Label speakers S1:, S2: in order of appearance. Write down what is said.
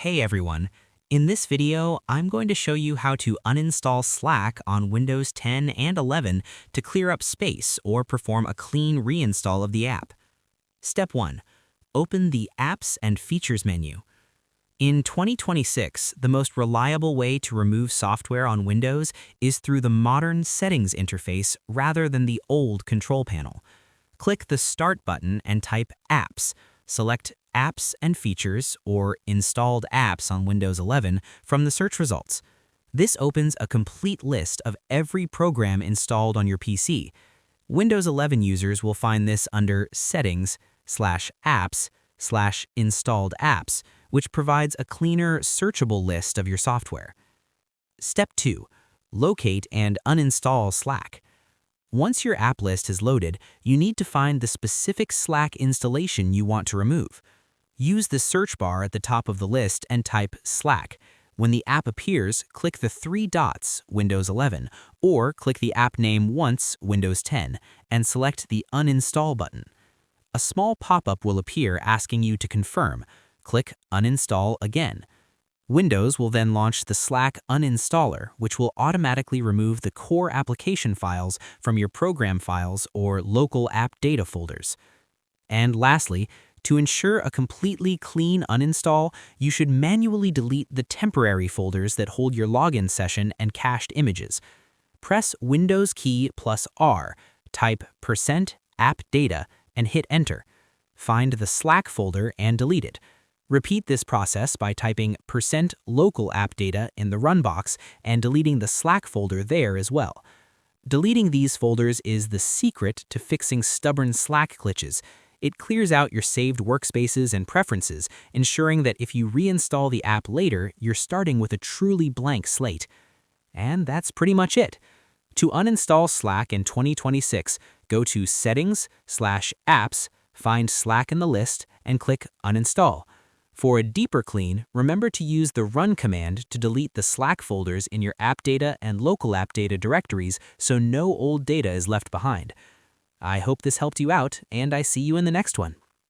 S1: Hey everyone. In this video, I'm going to show you how to uninstall Slack on Windows 10 and 11 to clear up space or perform a clean reinstall of the app. Step 1. Open the Apps and Features menu. In 2026, the most reliable way to remove software on Windows is through the modern Settings interface rather than the old control panel. Click the Start button and type Apps. Select Apps and Features or Installed Apps on Windows 11 from the search results. This opens a complete list of every program installed on your PC. Windows 11 users will find this under Settings/Apps/Installed Apps, which provides a cleaner, searchable list of your software. Step 2. Locate and uninstall Slack. Once your app list is loaded, you need to find the specific Slack installation you want to remove. Use the search bar at the top of the list and type Slack. When the app appears, click the three dots, Windows 11, or click the app name once, Windows 10, and select the Uninstall button. A small pop-up will appear asking you to confirm. Click Uninstall again. Windows will then launch the Slack uninstaller, which will automatically remove the core application files from your program files or local app data folders. And lastly, to ensure a completely clean uninstall, you should manually delete the temporary folders that hold your login session and cached images. Press Windows key plus R, type %appdata, and hit Enter. Find the Slack folder and delete it. Repeat this process by typing %localappdata in the run box and deleting the Slack folder there as well. Deleting these folders is the secret to fixing stubborn Slack glitches. It clears out your saved workspaces and preferences, ensuring that if you reinstall the app later, you're starting with a truly blank slate. And that's pretty much it. To uninstall Slack in 2026, go to Settings/Apps, find Slack in the list, and click Uninstall. For a deeper clean, remember to use the Run command to delete the Slack folders in your app data and local app data directories so no old data is left behind. I hope this helped you out, and I see you in the next one.